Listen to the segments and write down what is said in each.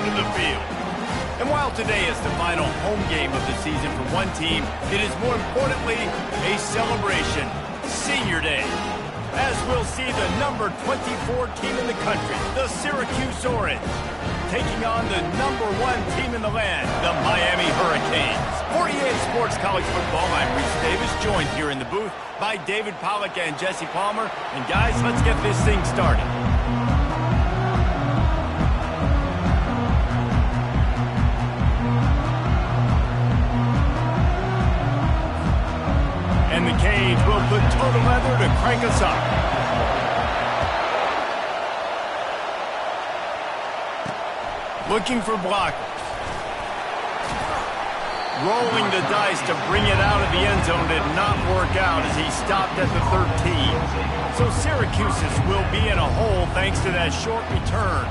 onto the field. And while today is the final home game of the season for one team, it is more importantly a celebration, Senior Day. As we'll see the number 24 team in the country, the Syracuse Orange, taking on the number 1 team in the land, the Miami Hurricanes. For EA Sports College Football, I'm Reese Davis, joined here in the booth by David Pollack and Jesse Palmer. And guys, let's get this thing started. And the Canes will put total leather to crank us up. Looking for blockers. Rolling the dice to bring it out of the end zone did not work out as he stopped at the 13. So Syracuse will be in a hole thanks to that short return.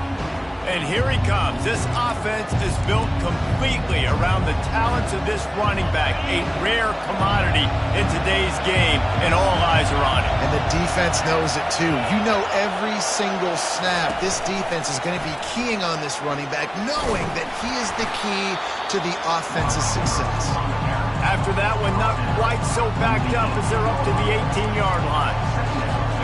And here he comes. This offense is built completely around the talents of this running back, a rare commodity in today's game, and all eyes are on it. And the defense knows it too. You know every single snap, this defense is going to be keying on this running back, knowing that he is the key to the offense's success. After that one, not quite so backed up as they're up to the 18-yard line.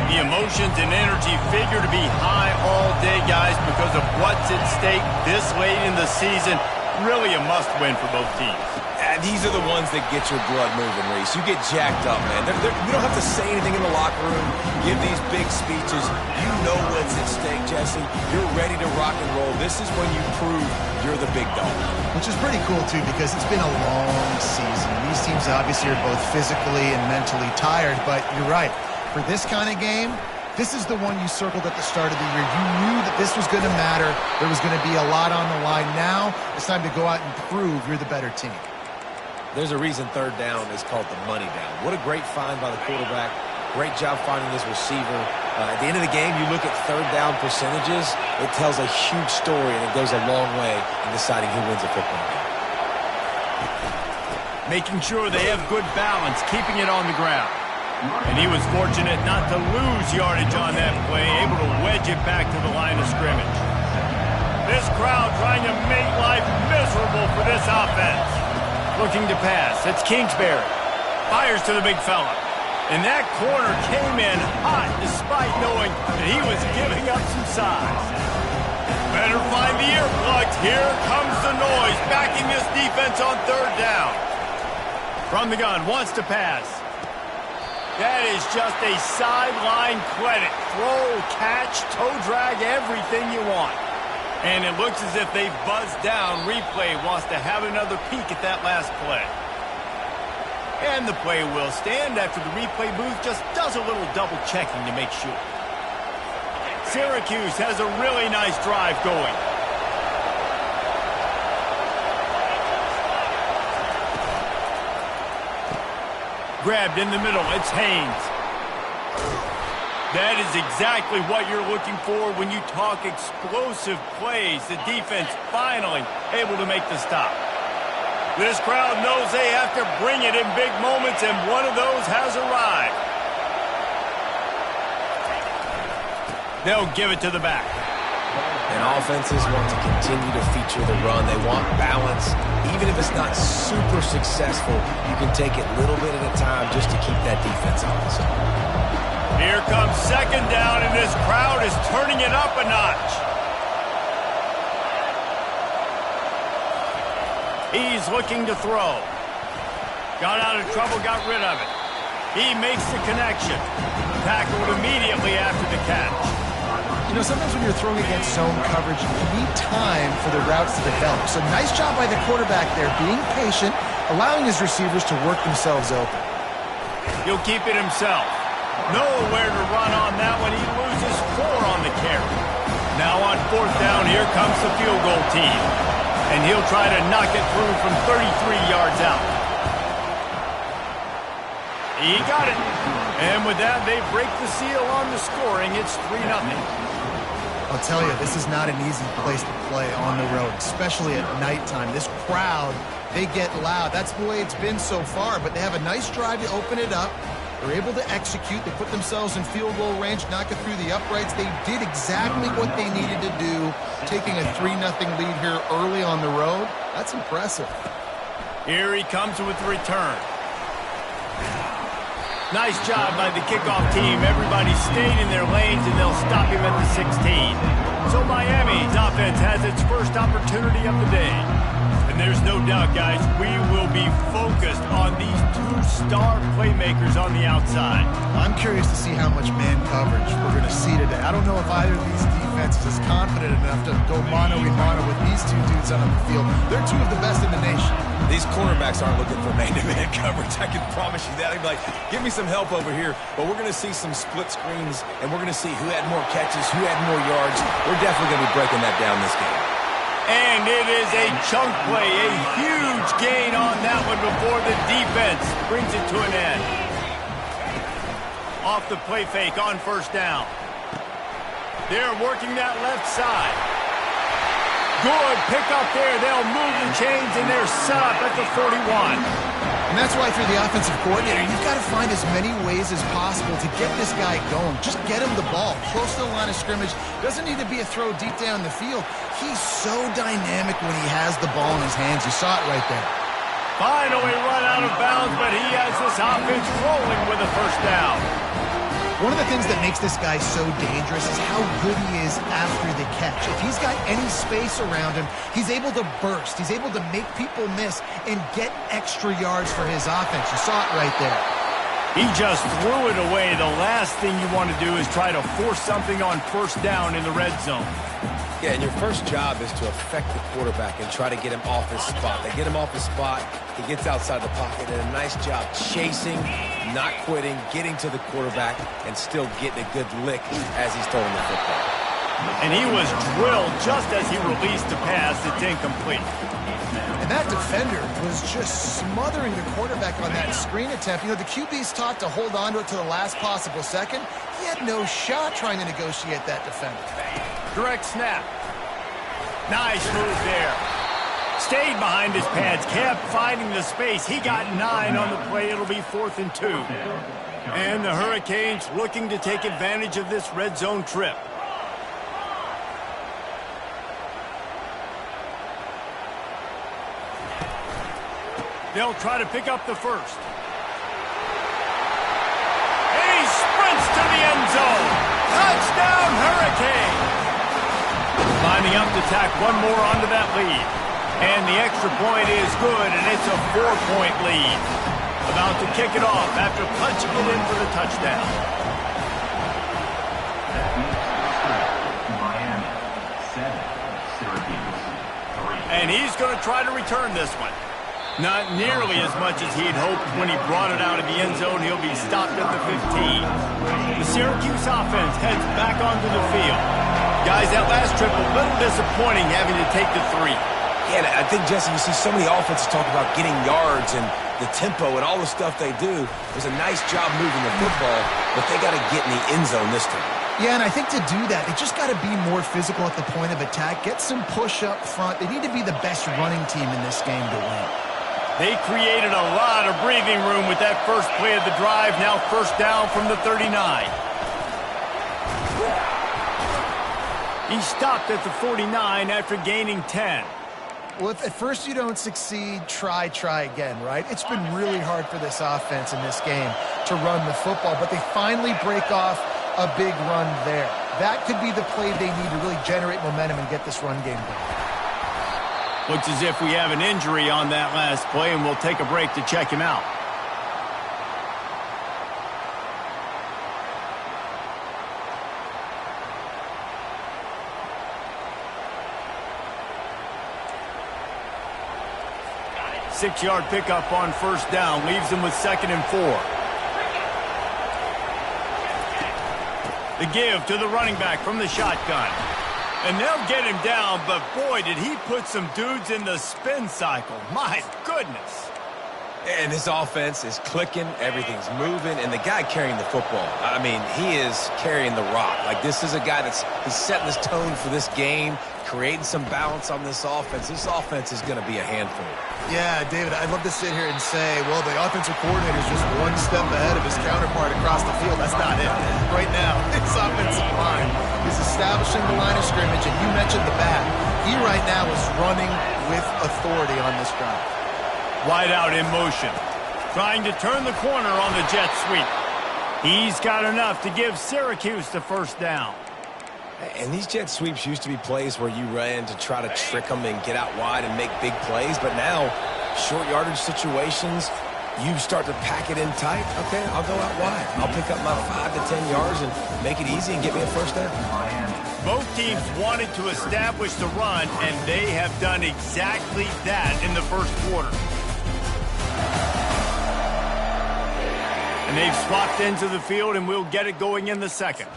The emotions and energy figure to be high all day, guys, because of what's at stake this late in the season. Really a must-win for both teams. These are the ones that get your blood moving, Reese. You get jacked up, man. You don't have to say anything in the locker room, give these big speeches. You know what's at stake, Jesse. You're ready to rock and roll. This is when you prove you're the big dog. Which is pretty cool, too, because it's been a long season. These teams obviously are both physically and mentally tired, but you're right. For this kind of game, this is the one you circled at the start of the year. You knew that this was going to matter. There was going to be a lot on the line. Now it's time to go out and prove you're the better team. There's a reason third down is called the money down. What a great find by the quarterback. Great job finding this receiver. At the end of the game, you look at third down percentages. It tells a huge story, and it goes a long way in deciding who wins a football game. Making sure they have good balance, keeping it on the ground. And he was fortunate not to lose yardage on that play, able to wedge it back to the line of scrimmage. This crowd trying to make life miserable for this offense. Looking to pass. It's Kingsbury. Fires to the big fella. And that corner came in hot despite knowing that he was giving up some size. Better find the earplugs. Here comes the noise, backing this defense on third down. From the gun, wants to pass. That is just a sideline credit. Throw, catch, toe drag, everything you want. And it looks as if they've buzzed down. Replay wants to have another peek at that last play. And the play will stand after the replay booth just does a little double checking to make sure. Syracuse has a really nice drive going. Grabbed in the middle, it's Haynes. That is exactly what you're looking for when you talk explosive plays. The defense finally able to make the stop. This crowd knows they have to bring it in big moments, and one of those has arrived. They'll give it to the back. And offenses want to continue to feature the run. They want balance. Even if it's not super successful, you can take it little bit at a time just to keep that defense honest. Here comes second down, and this crowd is turning it up a notch. He's looking to throw. Got out of trouble, got rid of it. He makes the connection. Tackled immediately after the catch. You know, sometimes when you're throwing against zone coverage, you need time for the routes to develop. So nice job by the quarterback there, being patient, allowing his receivers to work themselves open. He'll keep it himself. Nowhere to run on that one. He loses 4 on the carry. Now on fourth down, here comes the field goal team. And he'll try to knock it through from 33 yards out. He got it. And with that, they break the seal on the scoring. It's 3-0. I'll tell you, this is not an easy place to play on the road, especially at nighttime. This crowd, they get loud. That's the way it's been so far, but they have a nice drive to open it up. They're able to execute. They put themselves in field goal range, knock it through the uprights. They did exactly what they needed to do, taking a 3-0 lead here early on the road. That's impressive. Here he comes with the return. Nice job by the kickoff team. Everybody stayed in their lanes, and they'll stop him at the 16. So Miami's offense has its first opportunity of the day. And there's no doubt, guys, we will be focused on these two star playmakers on the outside. I'm curious to see how much man coverage we're going to see today. I don't know if either of these defenses is confident enough to go mano-a-mano with these two dudes on the field. They're two of the best in the nation. These cornerbacks aren't looking for man-to-man coverage. I can promise you that. They'd be like, give me some help over here. But we're going to see some split screens, and we're going to see who had more catches, who had more yards. We're definitely going to be breaking that down this game. And it is a chunk play, a huge gain on that one before the defense brings it to an end. Off the play fake on first down. They're working that left side. Good pick up there. They'll move the chains, and they're set up at the 41. And that's why, through the offensive coordinator, you've got to find as many ways as possible to get this guy going. Just get him the ball close to the line of scrimmage. Doesn't need to be a throw deep down the field. He's so dynamic when he has the ball in his hands. You saw it right there. Finally run out of bounds, but he has this offense rolling with a first down. One of the things that makes this guy so dangerous is how good he is after the catch. If he's got any space around him, he's able to burst. He's able to make people miss and get extra yards for his offense. You saw it right there. He just threw it away. The last thing you want to do is try to force something on first down in the red zone. Yeah, and your first job is to affect the quarterback and try to get him off his spot. They get him off his spot, he gets outside the pocket, and a nice job chasing, not quitting, getting to the quarterback, and still getting a good lick as he's throwing the football. And he was drilled just as he released the pass. It's incomplete. And that defender was just smothering the quarterback on that screen attempt. You know, the QB's taught to hold on to it to the last possible second. He had no shot trying to negotiate that defender. Direct snap. Nice move there. Stayed behind his pads, kept finding the space. He got 9 on the play. It'll be 4th and 2. And the Hurricanes looking to take advantage of this red zone trip. They'll try to pick up the first. And he sprints to the end zone. Touchdown, Hurricane! Lining up to tack one more onto that lead. And the extra point is good, and it's a 4-point lead. About to kick it off after punching it in for the touchdown. Miami, 7, Syracuse, 3. And he's going to try to return this one. Not nearly as much as he'd hoped when he brought it out of the end zone. He'll be stopped at the 15. The Syracuse offense heads back onto the field. Guys, that last trip, a little disappointing having to take the 3. Yeah, I think, Jesse, you see so many offenses talk about getting yards and the tempo and all the stuff they do. It was a nice job moving the football, but they got to get in the end zone this time. Yeah, and I think to do that, they just got to be more physical at the point of attack, get some push up front. They need to be the best running team in this game to win. They created a lot of breathing room with that first play of the drive. Now first down from the 39. He stopped at the 49 after gaining 10. Well, if at first you don't succeed, try again, right? It's been really hard for this offense in this game to run the football, but they finally break off a big run there. That could be the play they need to really generate momentum and get this run game going. Looks as if we have an injury on that last play, and we'll take a break to check him out. Six-yard pickup on first down leaves them with 2nd and 4. The give to the running back from the shotgun. And they'll get him down, but boy, did he put some dudes in the spin cycle. My goodness. And this offense is clicking, everything's moving, and the guy carrying the football, I mean, he is carrying the rock. Like, this is a guy he's setting this tone for this game, creating some balance on this offense. This offense is going to be a handful. Yeah, David, I'd love to sit here and say, well, the offensive coordinator is just one step ahead of his counterpart across the field. That's not it. Right now, this offensive line is establishing the line of scrimmage, and you mentioned the back. He right now is running with authority on this drive. Wide out in motion, trying to turn the corner on the jet sweep. He's got enough to give Syracuse the first down. And these jet sweeps used to be plays where you ran to try to trick them and get out wide and make big plays. But now, short yardage situations, you start to pack it in tight. Okay, I'll go out wide. I'll pick up my 5 to 10 yards and make it easy and get me a first down. Both teams wanted to establish the run, and they have done exactly that in the first quarter. And they've swapped into the field, and we'll get it going in the second.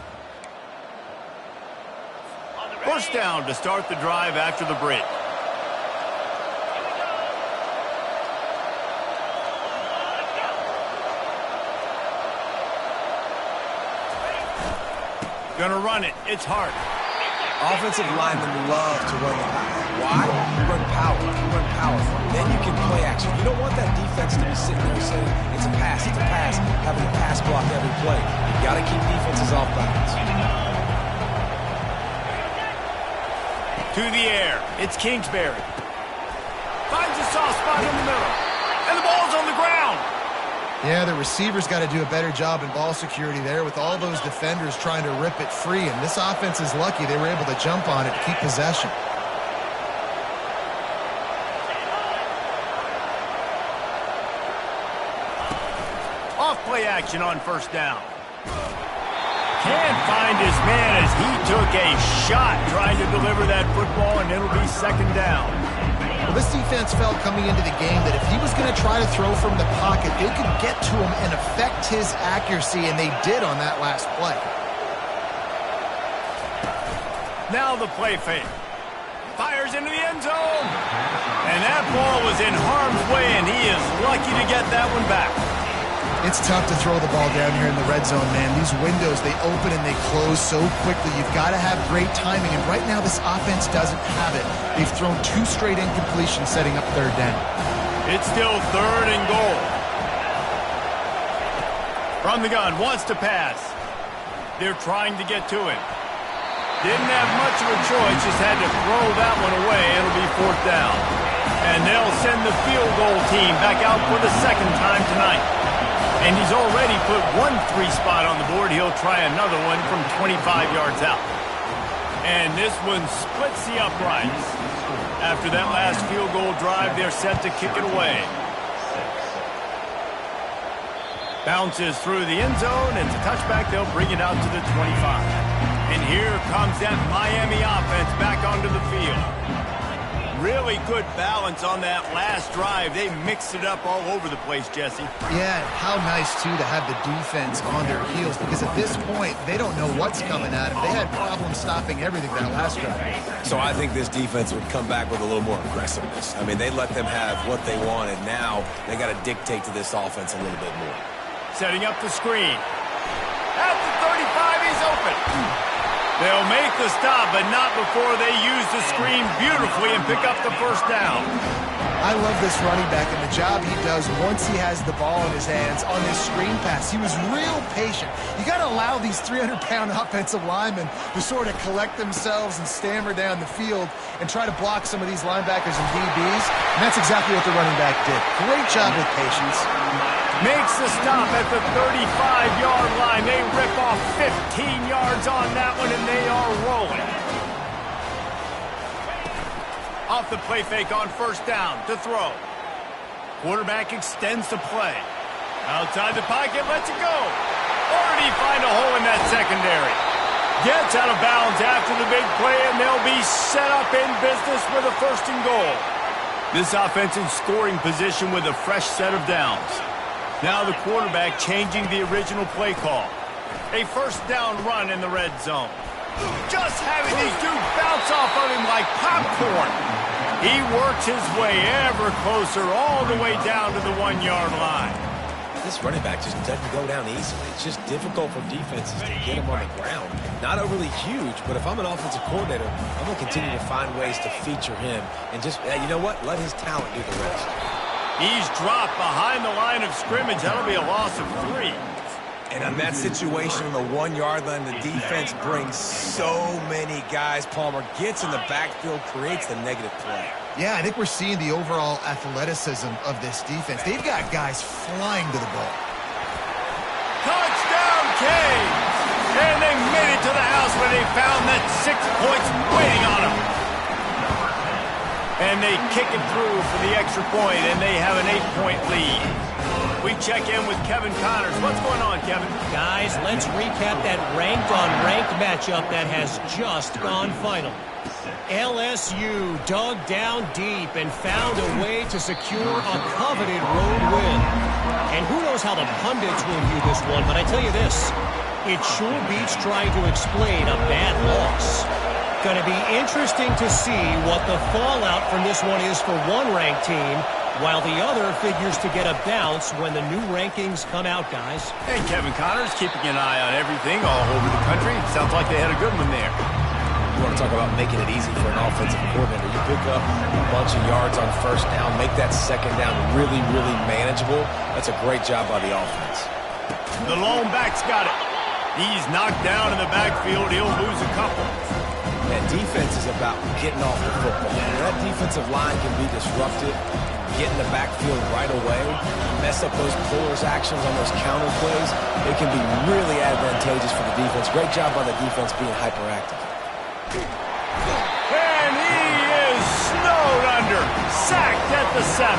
First down to start the drive after the break. Gonna run it. It's hard. Offensive linemen love to run the pass. Why? You run power. You run power. Then you can play action. You don't want that defense to be sitting there saying, it's a pass, having to pass block every play. You got to keep defenses off balance. To the air. It's Kingsbury. Finds a soft spot in the middle. And the ball's on the ground. Yeah, the receivers got to do a better job in ball security there with all those defenders trying to rip it free. And this offense is lucky they were able to jump on it to keep possession. Off play action on first down. Can't find his man as he took a shot trying to deliver that football, and it'll be second down. Well, this defense felt coming into the game that if he was going to try to throw from the pocket, they could get to him and affect his accuracy, and they did on that last play. Now the play fake. Fires into the end zone. And that ball was in harm's way, and he is lucky to get that one back. It's tough to throw the ball down here in the red zone, man. These windows, they open and they close so quickly. You've got to have great timing, and right now this offense doesn't have it. They've thrown 2 straight incompletions setting up third down. It's still third and goal. From the gun, wants to pass. They're trying to get to him. Didn't have much of a choice, just had to throw that one away. It'll be fourth down. And they'll send the field goal team back out for the second time tonight. And he's already put 1 3 spot on the board. He'll try another one from 25 yards out. And this one splits the uprights. After that last field goal drive, they're set to kick it away. Bounces through the end zone. It's a touchback. They'll bring it out to the 25. And here comes that Miami offense back onto the field. Really good balance on that last drive. They mixed it up all over the place, Jesse. Yeah, how nice, too, to have the defense on their heels, because at this point, they don't know what's coming at them. They had problems stopping everything that last drive. So I think this defense would come back with a little more aggressiveness. I mean, they let them have what they wanted. Now they got to dictate to this offense a little bit more. Setting up the screen. At the 35, he's open. They'll make the stop, but not before they use the screen beautifully and pick up the first down. I love this running back and the job he does once he has the ball in his hands on this screen pass. He was real patient. You got to allow these 300-pound offensive linemen to sort of collect themselves and stammer down the field and try to block some of these linebackers and DBs. And that's exactly what the running back did. Great job with patience. Makes the stop at the 35-yard line. They rip off 15 yards on that one, and they are rolling. Off the play fake on first down to throw. Quarterback extends the play. Outside the pocket, lets it go. Or did he find a hole in that secondary? Gets out of bounds after the big play, and they'll be set up in business with a first and goal. This offense in scoring position with a fresh set of downs. Now the quarterback changing the original play call. A first down run in the red zone. Just having these dudes bounce off of him like popcorn. He works his way ever closer all the way down to the 1-yard line. This running back just doesn't go down easily. It's just difficult for defenses to get him on the ground. Not overly huge, but if I'm an offensive coordinator, I'm going to continue to find ways to feature him and just, you know what, let his talent do the rest. He's dropped behind the line of scrimmage. That'll be a loss of 3. And on that situation on the 1-yard line, the defense brings so many guys. Palmer gets in the backfield, creates the negative play. Yeah, I think we're seeing the overall athleticism of this defense. They've got guys flying to the ball. Touchdown, Canes! And they made it to the house where they found that 6 points waiting on them. And they kick it through for the extra point, and they have an 8-point lead. We check in with Kevin Connors. What's going on, Kevin? Guys, let's recap that ranked-on-ranked matchup that has just gone final. LSU dug down deep and found a way to secure a coveted road win. And who knows how the pundits will view this one, but I tell you this, it sure beats trying to explain a bad loss. Going to be interesting to see what the fallout from this one is for one ranked team, while the other figures to get a bounce when the new rankings come out, guys. Hey, Kevin Connors, keeping an eye on everything all over the country. Sounds like they had a good one there. You want to talk about making it easy for an offensive coordinator. You pick up a bunch of yards on first down, make that second down really, really manageable. That's a great job by the offense. The lone back's got it. He's knocked down in the backfield. He'll lose a couple. And defense is about getting off the football. That defensive line can be disruptive. Get in the backfield right away, mess up those pullers actions on those counter plays. It can be really advantageous for the defense. Great job by the defense being hyperactive. And he is snowed under, sacked at the 7.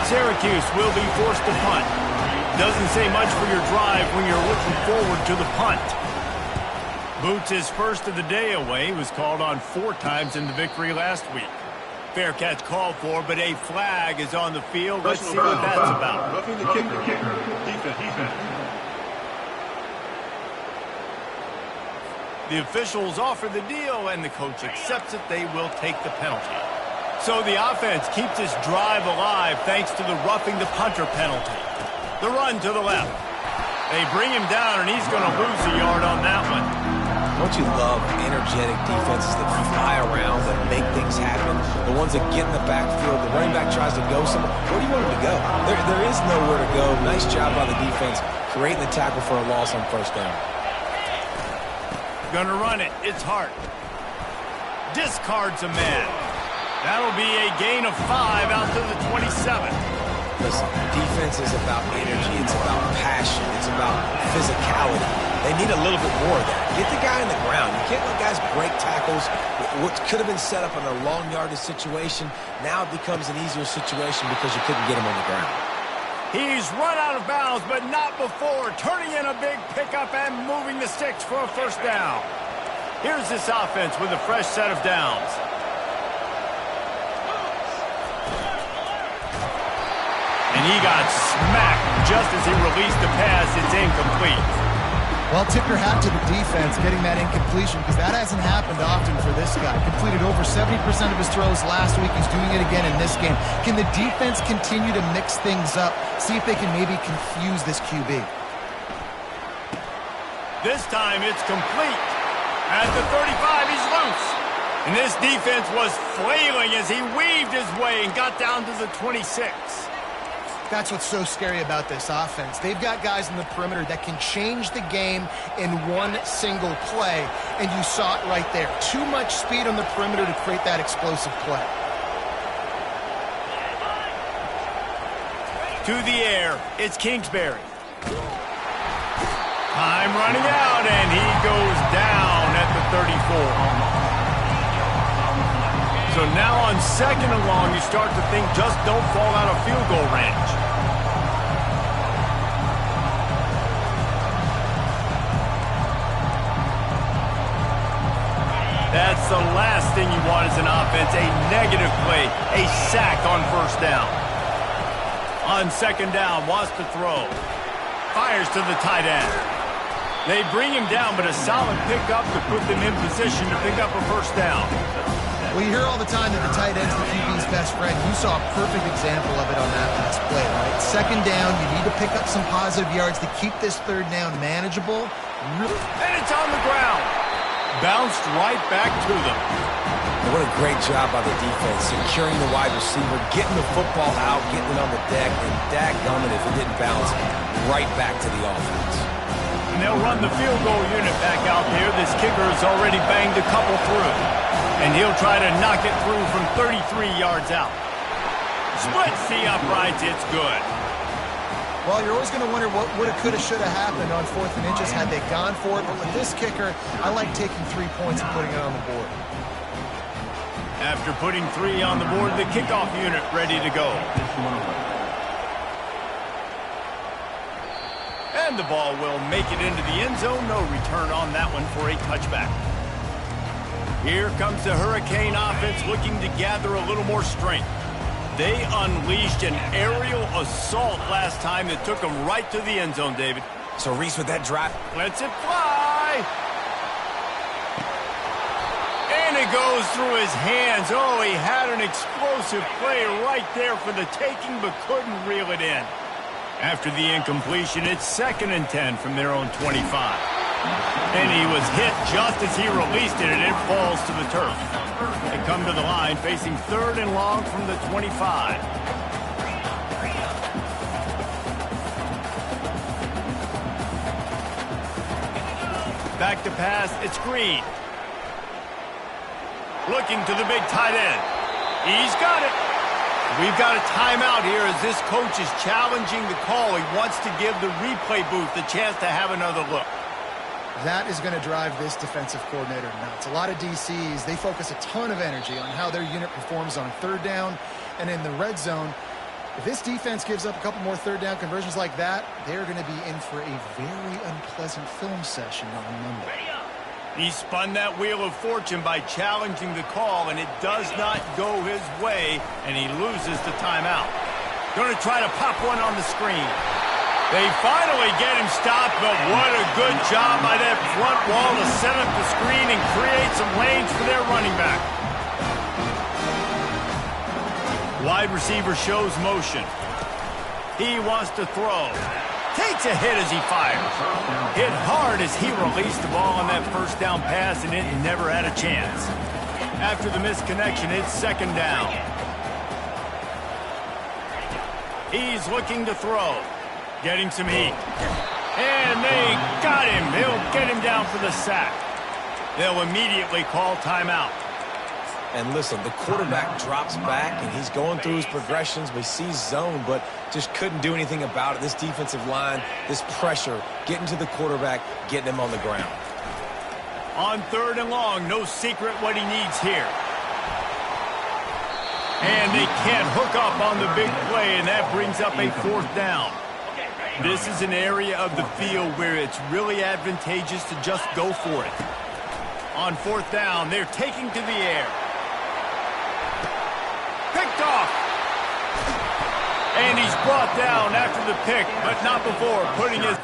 Syracuse will be forced to punt. Doesn't say much for your drive when you're looking forward to the punt. Boots' first of the day away was called on 4 times in the victory last week. Fair catch called for, but a flag is on the field. Let's see what that's about. Roughing the kicker. Defense. The officials offer the deal, and the coach accepts it. They will take the penalty. So the offense keeps this drive alive thanks to the roughing the punter penalty. The run to the left. They bring him down, and he's going to lose a yard on that one. Don't you love energetic defenses that fly around, that make things happen? The ones that get in the backfield, the running back tries to go somewhere. Where do you want him to go? There is nowhere to go. Nice job by the defense creating the tackle for a loss on first down. Gonna run it. It's Hart. Discards a man. That'll be a gain of 5 out to the 27. Listen, defense is about energy. It's about passion. It's about physicality. They need a little bit more of that. Get the guy on the ground. You can't let guys break tackles. What could have been set up in a long yardage situation, now it becomes an easier situation because you couldn't get him on the ground. He's run out of bounds, but not before. Turning in a big pickup and moving the sticks for a first down. Here's this offense with a fresh set of downs. And he got smacked just as he released the pass. It's incomplete. Well, tip your hat to the defense getting that incompletion because that hasn't happened often for this guy. Completed over 70% of his throws last week. He's doing it again in this game. Can the defense continue to mix things up? See if they can maybe confuse this QB. This time it's complete. At the 35, he's loose. And this defense was flailing as he weaved his way and got down to the 26. That's what's so scary about this offense. They've got guys in the perimeter that can change the game in one single play, and you saw it right there. Too much speed on the perimeter to create that explosive play. To the air, it's Kingsbury. Time running out, and he goes down at the 34. So now on 2nd and long, you start to think just don't fall out of field goal range. That's the last thing you want as an offense, a negative play, a sack on first down. On 2nd down, wants to throw. Fires to the tight end. They bring him down, but a solid pickup to put them in position to pick up a first down. Well, you hear all the time that the tight end's the QB's best friend. You saw a perfect example of it on that last play, right? Second down, you need to pick up some positive yards to keep this third down manageable. And it's on the ground. Bounced right back to them. What a great job by the defense, securing the wide receiver, getting the football out, getting it on the deck, and dadgummit if it didn't bounce right back to the offense. And they'll run the field goal unit back out there. This kicker has already banged a couple through. And he'll try to knock it through from 33 yards out. Splits the uprights, it's good. Well, you're always going to wonder what woulda, coulda, shoulda happened on 4th and inches had they gone for it. But with this kicker, I like taking 3 points and putting it on the board. After putting 3 on the board, the kickoff unit ready to go. And the ball will make it into the end zone. No return on that one for a touchback. Here comes the Hurricane offense looking to gather a little more strength. They unleashed an aerial assault last time that took them right to the end zone, David. So Reese with that drive. Lets it fly. And it goes through his hands. Oh, he had an explosive play right there for the taking, but couldn't reel it in. After the incompletion, it's 2nd and 10 from their own 25. And he was hit just as he released it, and it falls to the turf. They come to the line facing 3rd and long from the 25. Back to pass, it's Green. Looking to the big tight end. He's got it. We've got a timeout here as this coach is challenging the call. He wants to give the replay booth the chance to have another look. That is going to drive this defensive coordinator nuts. A lot of DCs, they focus a ton of energy on how their unit performs on 3rd down and in the red zone. If this defense gives up a couple more 3rd down conversions like that, they're going to be in for a very unpleasant film session on Monday. He spun that wheel of fortune by challenging the call, and it does not go his way, and he loses the timeout. Going to try to pop one on the screen. They finally get him stopped, but what a good job by that front wall to set up the screen and create some lanes for their running back. Wide receiver shows motion. He wants to throw. Takes a hit as he fires. Hit hard as he released the ball on that 1st down pass, and it never had a chance. After the misconnection, it's 2nd down. He's looking to throw. Getting some heat. And they got him. They'll get him down for the sack. They'll immediately call timeout. And listen, the quarterback drops back, and he's going through his progressions. We see zone, but just couldn't do anything about it. This defensive line, this pressure, getting to the quarterback, getting him on the ground. On 3rd and long, no secret what he needs here. And they can't hook up on the big play, and that brings up a 4th down. This is an area of the field where it's really advantageous to just go for it. On 4th down, they're taking to the air. Picked off. And he's brought down after the pick, but not before putting his...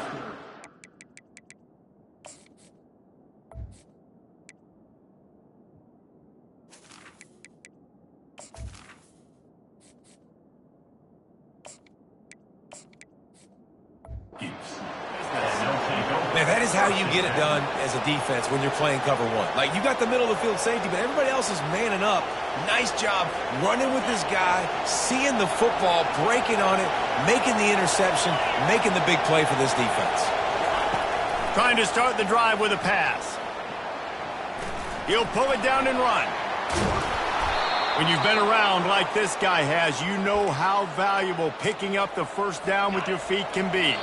Man, that is how you get it done as a defense when you're playing cover 1. Like, you got the middle of the field safety, but everybody else is manning up. Nice job running with this guy, seeing the football, breaking on it, making the interception, making the big play for this defense. Trying to start the drive with a pass. He'll pull it down and run. When you've been around like this guy has, you know how valuable picking up the 1st down with your feet can be.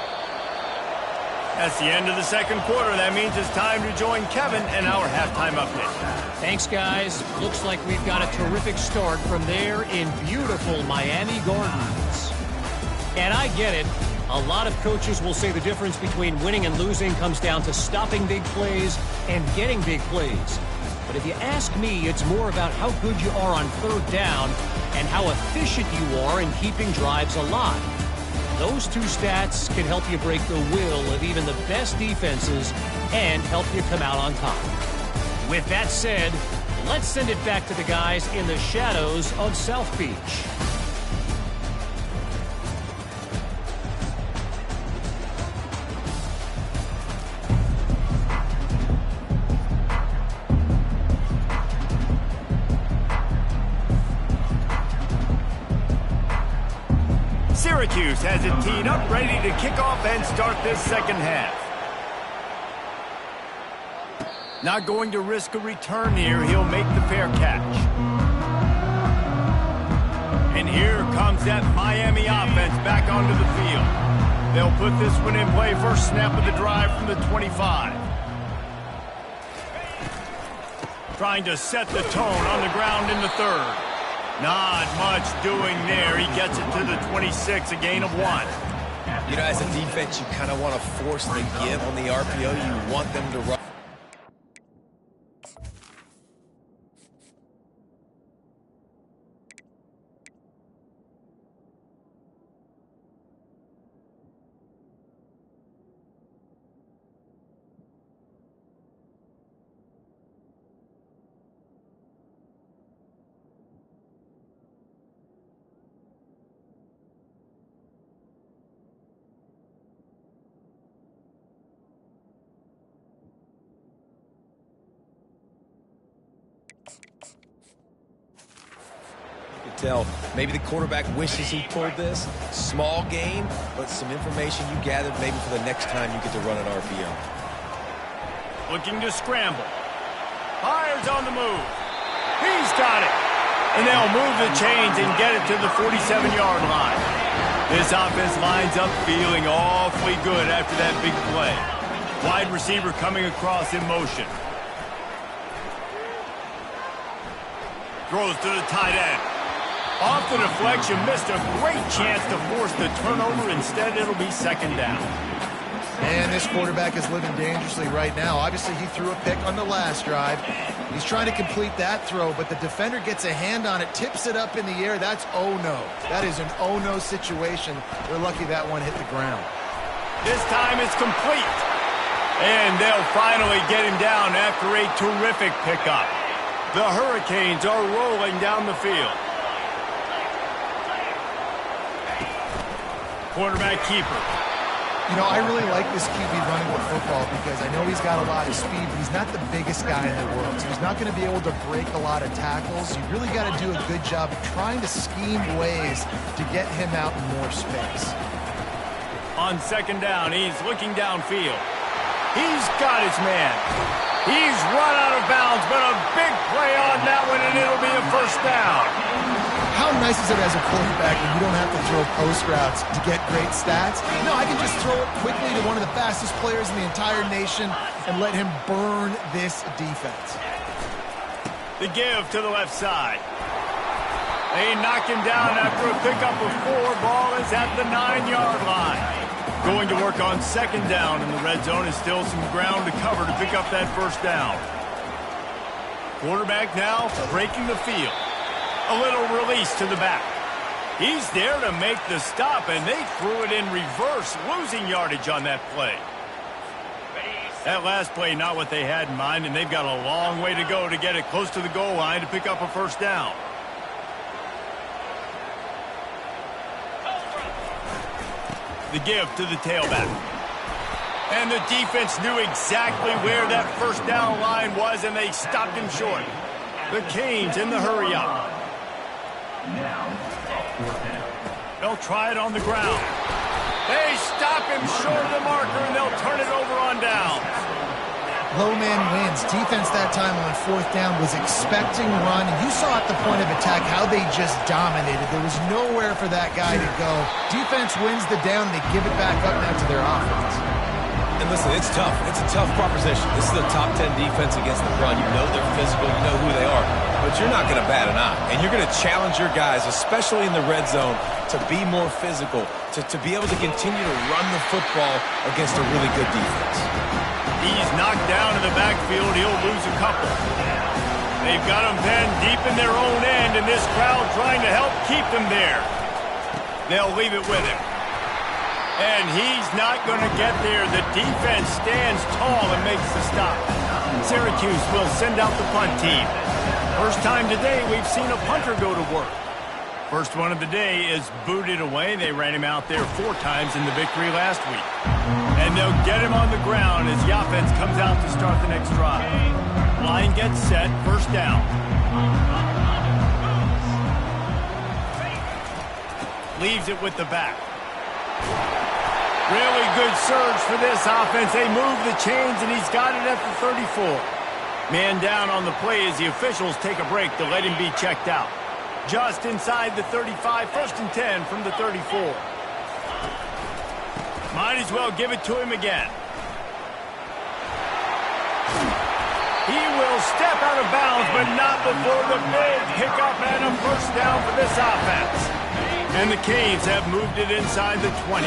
That's the end of the 2nd quarter. That means it's time to join Kevin and our halftime update. Thanks, guys. Looks like we've got a terrific start from there in beautiful Miami Gardens. And I get it. A lot of coaches will say the difference between winning and losing comes down to stopping big plays and getting big plays. But if you ask me, it's more about how good you are on 3rd down and how efficient you are in keeping drives alive. Those 2 stats can help you break the will of even the best defenses and help you come out on top. With that said, Let's send it back to the guys in the shadows of South Beach. Syracuse has it teed up, ready to kick off and start this second half. Not going to risk a return here. He'll make the fair catch. And here comes that Miami offense back onto the field. They'll put this one in play. First snap of the drive from the 25. Trying to set the tone on the ground in the third. Not much doing there. He gets it to the 26, a gain of 1. You know, as a defense, you kind of want to force the give on the RPO. You want them to run. Tell maybe the quarterback wishes he pulled this. Small game, but some information you gathered maybe for the next time you get to run an RPO. Looking to scramble. Fires on the move. He's got it. And they'll move the chains and get it to the 47-yard line. This offense lines up feeling awfully good after that big play. Wide receiver coming across in motion. Throws to the tight end. Off the deflection, missed a great chance to force the turnover. Instead, it'll be second down. And this quarterback is living dangerously right now. Obviously, he threw a pick on the last drive. He's trying to complete that throw, but the defender gets a hand on it, tips it up in the air. That's oh-no. That is an oh-no situation. They're lucky that one hit the ground. This time it's complete. And they'll finally get him down after a terrific pickup. The Hurricanes are rolling down the field. Quarterback keeper. You know, I really like this QB running the football because I know he's got a lot of speed, but he's not the biggest guy in the world. So he's not going to be able to break a lot of tackles. You really got to do a good job of trying to scheme ways to get him out in more space. On second down, he's looking downfield. He's got his man. He's run out of bounds, but a big play on that one, and it'll be a first down. How nice is it as a quarterback when you don't have to throw post routes to get great stats? No, I can just throw it quickly to one of the fastest players in the entire nation and let him burn this defense. The give to the left side. They knock him down after a pickup of 4. Ball is at the 9-yard line. Going to work on second down in the red zone is still some ground to cover to pick up that first down. Quarterback now breaking the field. A little release to the back. He's there to make the stop, and they threw it in reverse, losing yardage on that play. That last play, not what they had in mind, and they've got a long way to go to get it close to the goal line to pick up a first down. The give to the tailback. And the defense knew exactly where that first down line was, and they stopped him short. The Canes in the hurry-up. They'll try it on the ground. They stop him short of the marker, and they'll turn it over on down. Low man wins. Defense that time on fourth down was expecting run. And you saw at the point of attack how they just dominated. There was nowhere for that guy to go. Defense wins the down. They give it back up now to their offense. And listen, it's tough. It's a tough proposition. This is a top 10 defense against the run. You know they're physical. You know who they are. But you're not going to bat an eye. And you're going to challenge your guys, especially in the red zone, to be more physical, to be able to continue to run the football against a really good defense. He's knocked down in the backfield. He'll lose a couple. They've got him pinned deep in their own end, and this crowd trying to help keep them there. They'll leave it with him. And he's not going to get there. The defense stands tall and makes the stop. Syracuse will send out the punt team. First time today we've seen a punter go to work. First one of the day is booted away. They ran him out there 4 times in the victory last week. And they'll get him on the ground as the offense comes out to start the next drive. Line gets set, first down. Leaves it with the back. Really good surge for this offense. They move the chains, and he's got it at the 34. Man down on the play as the officials take a break to let him be checked out. Just inside the 35, first and 10 from the 34. Might as well give it to him again. He will step out of bounds, but not before the big pickup and a first down for this offense. And the Canes have moved it inside the 20.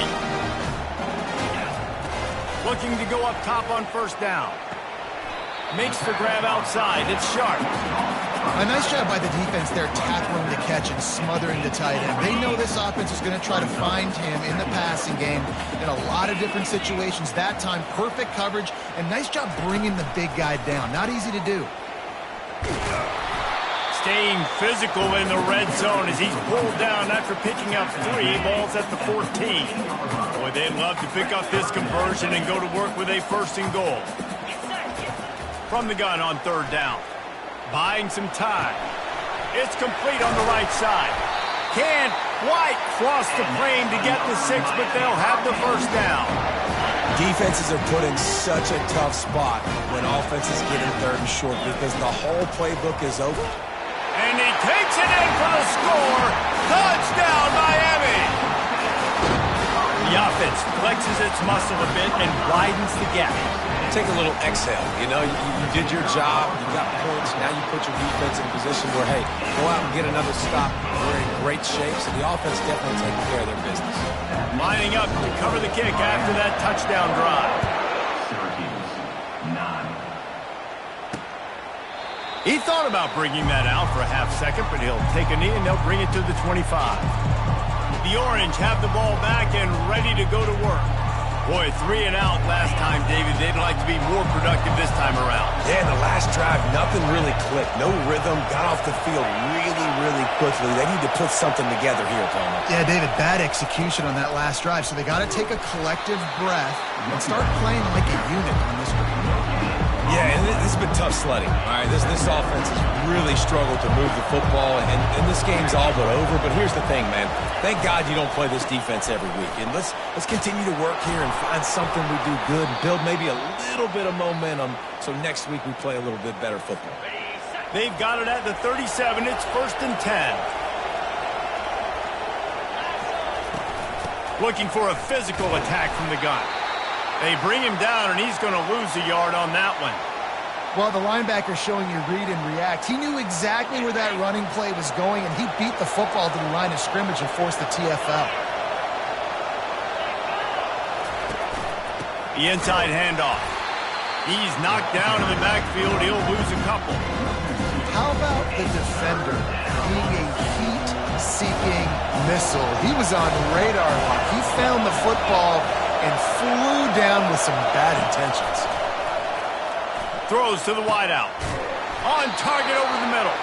Looking to go up top on first down. Makes the grab outside. It's sharp. A nice job by the defense there, tackling the catch and smothering the tight end. They know this offense is going to try to find him in the passing game in a lot of different situations. That time, perfect coverage, and nice job bringing the big guy down. Not easy to do. Staying physical in the red zone as he's pulled down after picking up 3 balls at the 14. Boy, they'd love to pick up this conversion and go to work with a first and goal. From the gun on third down. Buying some time. It's complete on the right side. Can't quite cross the plane to get the 6, but they'll have the first down. Defenses are put in such a tough spot when offenses get in third and short because the whole playbook is open. And he takes it in for the score. Touchdown, Miami! The offense flexes its muscle a bit and widens the gap. Take a little exhale. You know, you did your job. You got points. Now you put your defense in a position where, hey, go out and get another stop. We're in great shape, so the offense definitely taking care of their business. Lining up to cover the kick after that touchdown drive. Syracuse, 9. He thought about bringing that out for a half second, but he'll take a knee and they'll bring it to the 25. The Orange have the ball back and ready to go to work. Boy, 3 and out last time, David. They'd like to be more productive this time around. Yeah, in the last drive, nothing really clicked. No rhythm. Got off the field really, really quickly. They need to put something together here, Palmer. Yeah, David, bad execution on that last drive, so they got to take a collective breath and start playing like a unit on this one. Yeah, and this has been tough sledding. All right, this offense has really struggled to move the football, and this game's all but over. But here's the thing, man. Thank God you don't play this defense every week. And let's continue to work here and find something we do good and build maybe a little bit of momentum so next week we play a little bit better football. They've got it at the 37. It's first and 10. Looking for a physical attack from the gun. They bring him down, and he's going to lose a yard on that one. Well, the linebacker's showing you read and react. He knew exactly where that running play was going, and he beat the football to the line of scrimmage and forced the TFL. The inside handoff. He's knocked down in the backfield. He'll lose a couple. How about the defender being a heat-seeking missile? He was on radar lock. He found the football and flew down with some bad intentions. Throws to the wideout. On target over the middle.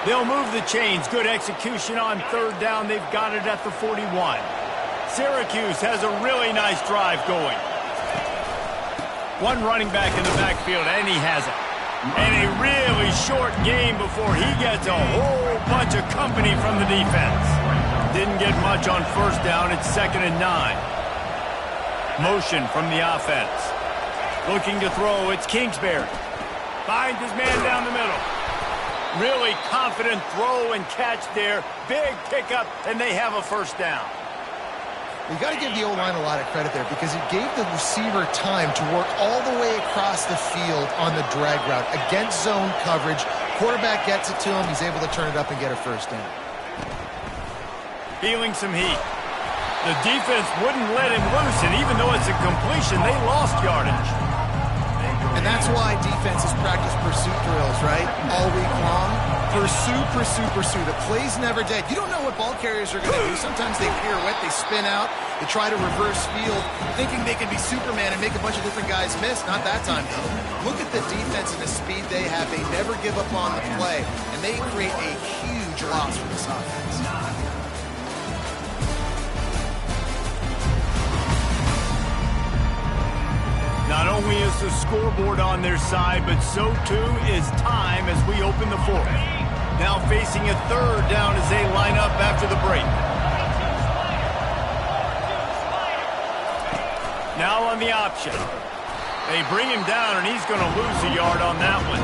They'll move the chains. Good execution on third down. They've got it at the 41. Syracuse has a really nice drive going. One running back in the backfield, and he has it. And a really short game before he gets a whole bunch of company from the defense. Didn't get much on first down. It's 2nd and 9. Motion from the offense. Looking to throw, it's Kingsbury. Finds his man down the middle. Really confident throw and catch there. Big pickup, and they have a first down. You got to give the O-line a lot of credit there because it gave the receiver time to work all the way across the field on the drag route against zone coverage. Quarterback gets it to him. He's able to turn it up and get a first down. Feeling some heat. The defense wouldn't let him loose, and even though it's a completion, they lost yardage. And that's why defenses practice pursuit drills, right? All week long. Pursue, pursue, pursue. The play's never dead. You don't know what ball carriers are going to do. Sometimes they pirouette, they spin out, they try to reverse field, thinking they can be Superman and make a bunch of different guys miss. Not that time, though. Look at the defense and the speed they have. They never give up on the play, and they create a huge loss for this offense. Not only is the scoreboard on their side, but so too is time as we open the fourth. Now facing a third down as they line up after the break. Now on the option. They bring him down, and he's going to lose a yard on that one.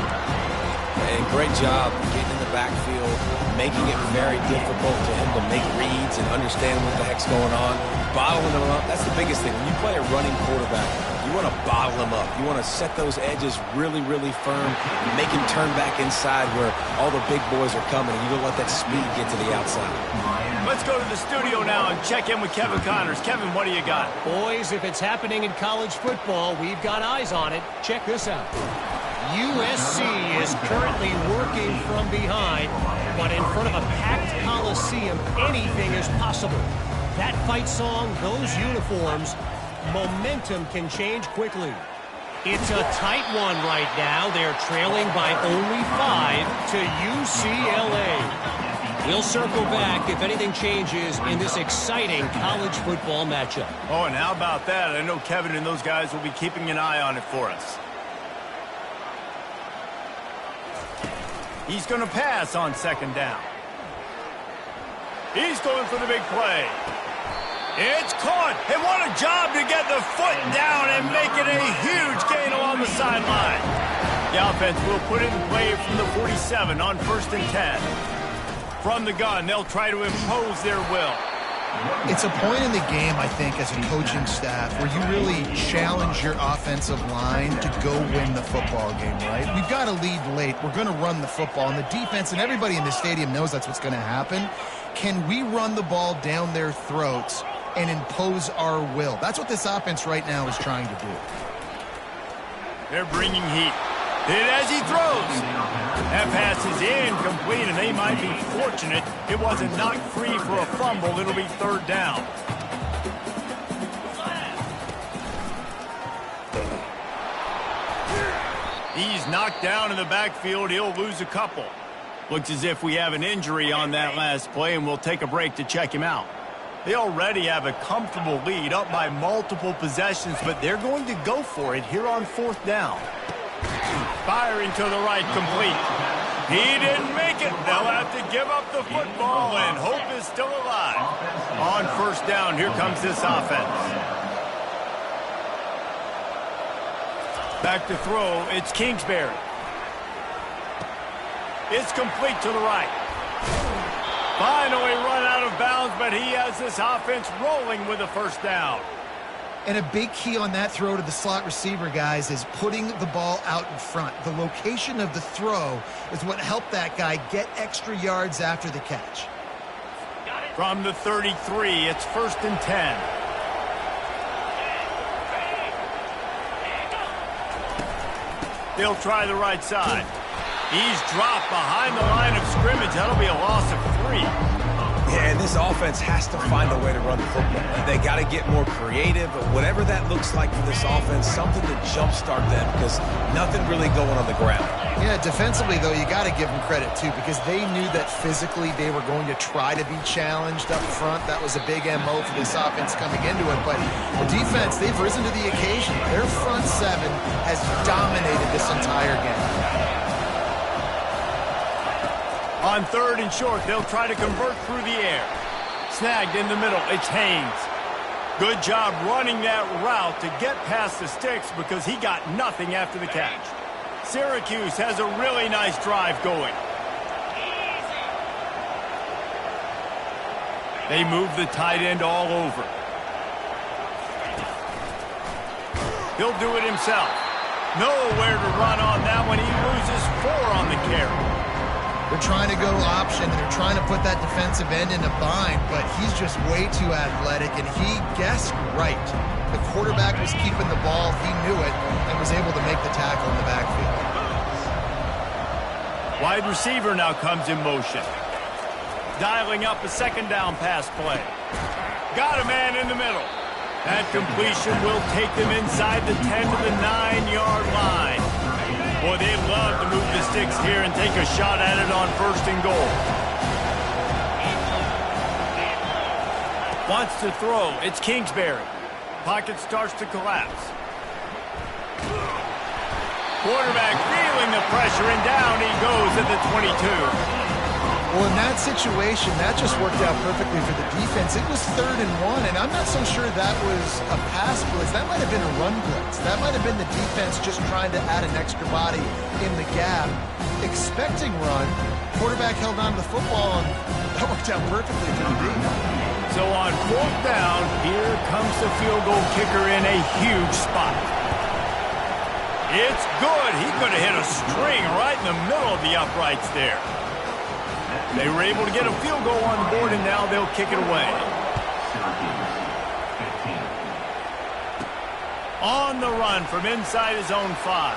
And great job getting in the backfield, making it very difficult for him to make reads and understand what the heck's going on. Bottling them up, that's the biggest thing. When you play a running quarterback, you want to bottle them up. You want to set those edges really, really firm and make him turn back inside where all the big boys are coming. You don't let that speed get to the outside. Let's go to the studio now and check in with Kevin Connors. Kevin, what do you got? Boys, if it's happening in college football, we've got eyes on it. Check this out. USC is currently working from behind, but in front of a packed Coliseum, anything is possible. That fight song, those uniforms, momentum can change quickly. It's a tight one right now. They're trailing by only 5 to UCLA. We'll circle back if anything changes in this exciting college football matchup. Oh, and how about that? I know Kevin and those guys will be keeping an eye on it for us. He's going to pass on second down. He's going for the big play. It's caught, and what a job to get the foot down and make it a huge gain along the sideline. The offense will put it in play from the 47 on 1st and 10. From the gun, they'll try to impose their will. It's a point in the game, I think, as a coaching staff where you really challenge your offensive line to go win the football game, right? We've got to lead late. We're going to run the football, and the defense and everybody in the stadium knows that's what's going to happen. Can we run the ball down their throats and impose our will? That's what this offense right now is trying to do. They're bringing heat. Hit as he throws. That pass is incomplete, and they might be fortunate it wasn't knocked free for a fumble. It'll be 3rd down. He's knocked down in the backfield. He'll lose a couple. Looks as if we have an injury on that last play, and we'll take a break to check him out. They already have a comfortable lead, up by multiple possessions, but they're going to go for it here on 4th down. Firing to the right, complete. He didn't make it. They'll have to give up the football, and hope is still alive. On 1st down, here comes this offense. Back to throw, it's Kingsbury. It's complete to the right. Finally run out of bounds, but he has this offense rolling with a 1st down. And a big key on that throw to the slot receiver, guys, is putting the ball out in front. The location of the throw is what helped that guy get extra yards after the catch. From the 33, it's 1st and 10. They'll try the right side. He's dropped behind the line of scrimmage. That'll be a loss of 3. Yeah, and this offense has to find a way to run the football. They got to get more creative, whatever that looks like for this offense, something to jumpstart them because nothing really going on the ground. Yeah, defensively, though, you got to give them credit, too, because they knew that physically they were going to try to be challenged up front. That was a big MO for this offense coming into it. But the defense, they've risen to the occasion. Their front 7 has dominated this entire game. On 3rd and short, they'll try to convert through the air. Snagged in the middle, it's Haynes. Good job running that route to get past the sticks because he got nothing after the catch. Syracuse has a really nice drive going. They move the tight end all over. He'll do it himself. Nowhere to run on that one. He loses 4 on the carry. They're trying to go option, and they're trying to put that defensive end in a bind, but he's just way too athletic, and he guessed right. The quarterback was keeping the ball. He knew it and was able to make the tackle in the backfield. Wide receiver now comes in motion. Dialing up a second down pass play. Got a man in the middle. That completion will take them inside the 10 to the 9-yard line. Boy, they'd love to move the sticks here and take a shot at it on 1st and goal. Wants to throw. It's Kingsbury. Pocket starts to collapse. Quarterback feeling the pressure, and down he goes at the 22. Well, in that situation, that just worked out perfectly for the defense. It was 3rd and 1, and I'm not so sure that was a pass blitz. That might have been a run blitz. That might have been the defense just trying to add an extra body in the gap. Expecting run, quarterback held on to the football, and that worked out perfectly for the D. So on 4th down, here comes the field goal kicker in a huge spot. It's good. He could have hit a string right in the middle of the uprights there. They were able to get a field goal on the board, and now they'll kick it away. On the run from inside his own 5.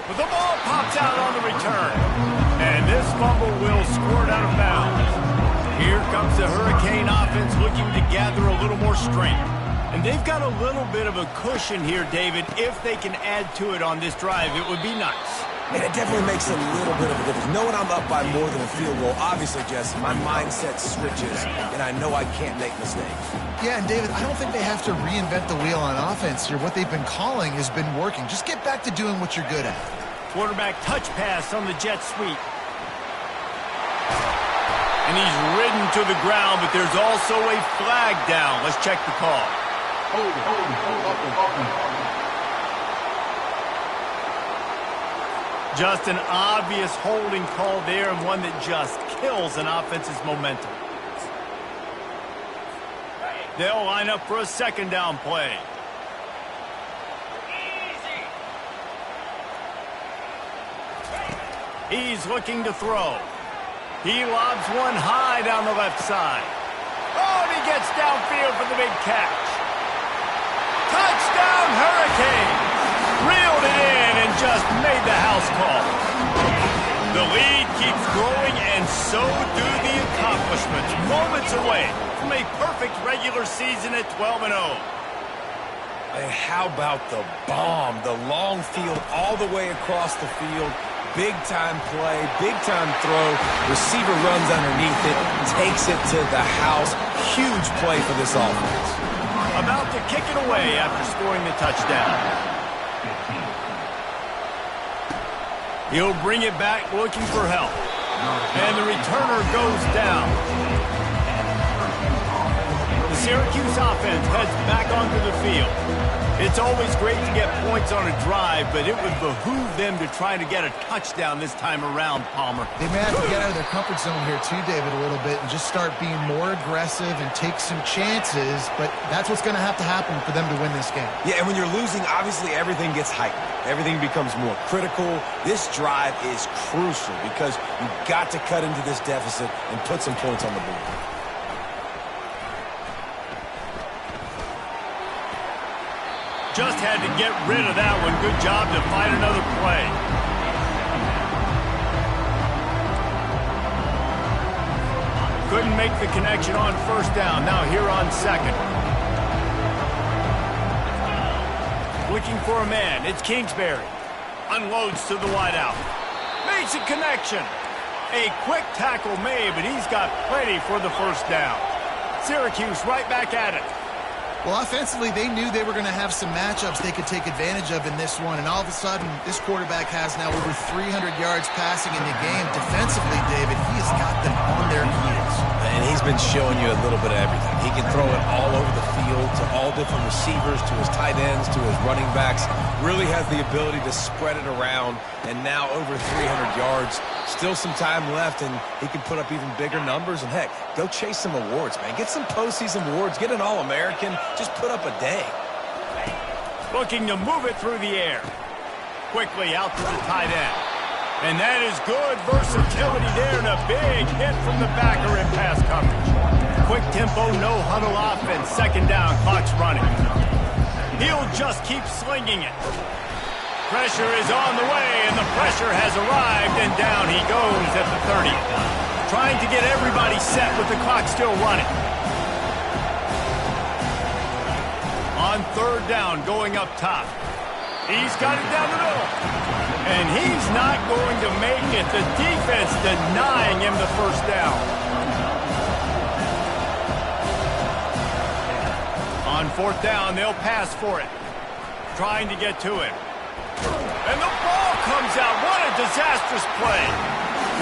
But the ball pops out on the return. And this fumble will squirt out of bounds. Here comes the Hurricane offense looking to gather a little more strength. And they've got a little bit of a cushion here, David. If they can add to it on this drive, it would be nice. And it definitely makes a little bit of a difference. Knowing I'm up by more than a field goal, obviously, Jesse, my mindset switches, and I know I can't make mistakes. Yeah, and David, I don't think they have to reinvent the wheel on offense here. What they've been calling has been working. Just get back to doing what you're good at. Quarterback touch pass on the jet sweep. And he's ridden to the ground, but there's also a flag down. Let's check the call. Just an obvious holding call there, and one that just kills an offense's momentum. They'll line up for a 2nd down play. He's looking to throw. He lobs one high down the left side. Oh, and he gets downfield for the big catch. Touchdown, Hurricane! Reeled it in and just made the house call. The lead keeps growing, and so do the accomplishments. Moments away from a perfect regular season at 12-0. And how about the bomb? The long field all the way across the field. Big-time play, big-time throw. Receiver runs underneath it, takes it to the house. Huge play for this offense. About to kick it away after scoring the touchdown. He'll bring it back looking for help. And the returner goes down. The Syracuse offense heads back onto the field. It's always great to get points on a drive, but it would behoove them to try to get a touchdown this time around, Palmer. They may have to get out of their comfort zone here too, David, a little bit, and just start being more aggressive and take some chances, but that's what's going to happen for them to win this game. Yeah, and when you're losing, obviously everything gets heightened. Everything becomes more critical. This drive is crucial because you've got to cut into this deficit and put some points on the board. Just had to get rid of that one. Good job to find another play. Couldn't make the connection on 1st down. Now here on 2nd. Looking for a man. It's Kingsbury. Unloads to the wideout. Makes a connection. A quick tackle made, but he's got plenty for the 1st down. Syracuse right back at it. Well, offensively, they knew they were going to have some matchups they could take advantage of in this one, and all of a sudden, this quarterback has now over 300 yards passing in the game. Defensively, David, he has got them on their heels. And he's been showing you a little bit of everything. He can throw it all over the field to all different receivers, to his tight ends, to his running backs. Really has the ability to spread it around, and now over 300 yards. Still some time left, and he can put up even bigger numbers. And, heck, go chase some awards, man. Get some postseason awards. Get an All-American. Just put up a day. Looking to move it through the air. Quickly out to the tight end. And that is good versatility there, and a big hit from the backer in pass coverage. Quick tempo, no huddle offense. 2nd down, clock's running. He'll just keep slinging it. Pressure is on the way, and the pressure has arrived, and down he goes at the 30. Trying to get everybody set with the clock still running. On third down, going up top. He's got it down the middle. And he's not going to make it. The defense denying him the first down. On fourth down, they'll pass for it. Trying to get to him. And the ball comes out. What a disastrous play.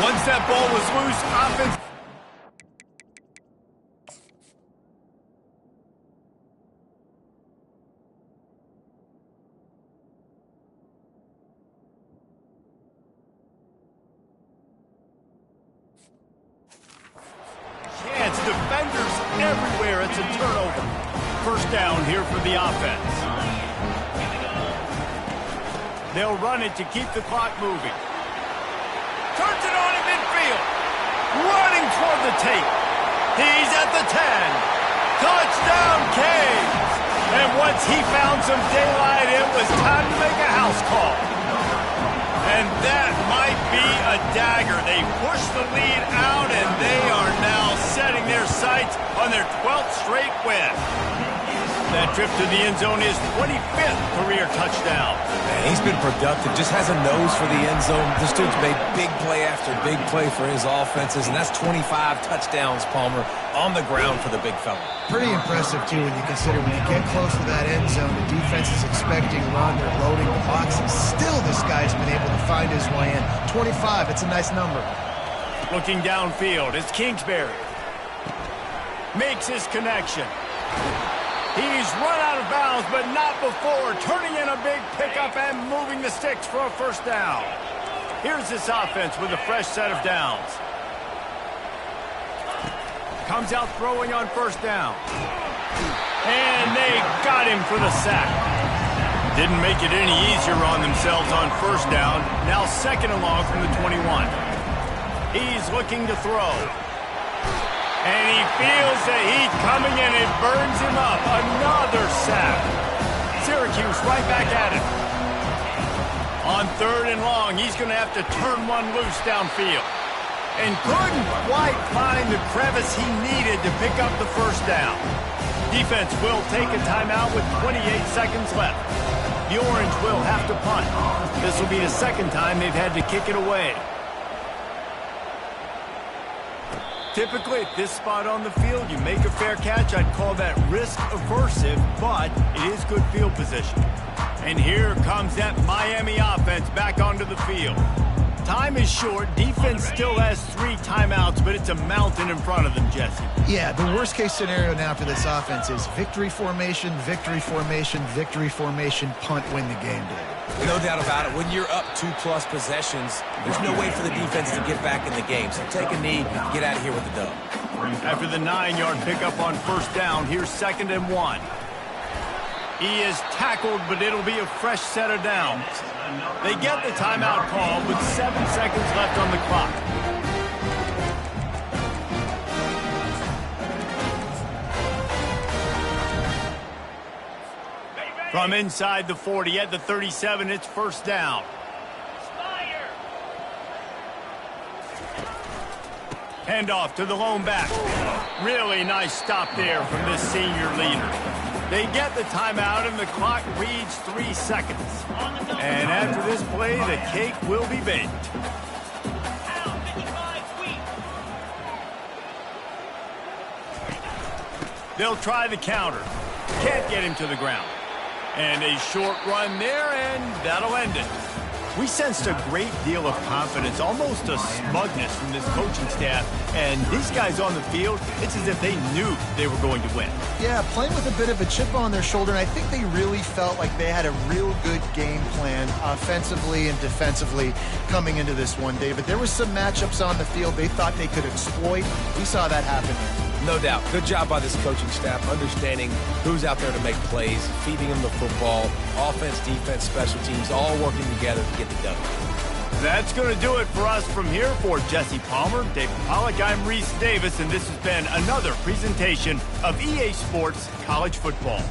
Once that ball was loose, offense... Defenders everywhere. It's a turnover. First down here for the offense. They'll run it to keep the clock moving. Turns it on in midfield. Running toward the tape. He's at the 10. Touchdown, Canes. And once he found some daylight, it was time to make a house call. And that might be a dagger. They push the lead out, and they are now setting their sights on their 12th straight win. That trip to the end zone is 25th career touchdown. Man, he's been productive, just has a nose for the end zone. This dude's made big play after big play for his offenses, and that's 25 touchdowns, Palmer, on the ground for the big fella. Pretty impressive, too, when you consider when you get close to that end zone, the defense is expecting run, they're loading the box, and still this guy's been able to find his way in. 25, it's a nice number. Looking downfield, it's Kingsbury. Makes his connection. He's run out of bounds, but not before turning in a big pickup and moving the sticks for a first down. Here's this offense with a fresh set of downs. Comes out throwing on first down. And they got him for the sack. Didn't make it any easier on themselves on first down. Now second and long from the 21. He's looking to throw. And he feels the heat coming in. It burns him up. Another sack. Syracuse right back at it. On third and long, he's going to have to turn one loose downfield. And couldn't quite find the crevice he needed to pick up the first down. Defense will take a timeout with 28 seconds left. The Orange will have to punt. This will be the second time they've had to kick it away. Typically, at this spot on the field, you make a fair catch. I'd call that risk-aversive, but it is good field position. And here comes that Miami offense back onto the field. Time is short. Defense still has 3 timeouts, but it's a mountain in front of them, Jesse. Yeah, the worst-case scenario now for this offense is victory formation, victory formation, victory formation, punt, win the game, David. No doubt about it. When you're up 2+ possessions, there's no way for the defense to get back in the game. So take a knee, get out of here with the dub. After the 9-yard pickup on first down, here's 2nd and 1. He is tackled, but it'll be a fresh set of downs. They get the timeout call with 7 seconds left on the clock. From inside the 40 at the 37, it's first down. Handoff to the lone back. Really nice stop there from this senior leader. They get the timeout, and the clock reads 3 seconds. And after this play, the cake will be baked. They'll try the counter. Can't get him to the ground. And a short run there, and that'll end it. We sensed a great deal of confidence, almost a smugness from this coaching staff. And these guys on the field, it's as if they knew they were going to win. Yeah, playing with a bit of a chip on their shoulder, and I think they really felt like they had a real good game plan offensively and defensively coming into this one, David. There were some matchups on the field they thought they could exploit. We saw that happen here. No doubt. Good job by this coaching staff, understanding who's out there to make plays, feeding them the football, offense, defense, special teams, all working together to get the W. That's going to do it for us from here. For Jesse Palmer, David Pollack, I'm Reese Davis, and this has been another presentation of EA Sports College Football.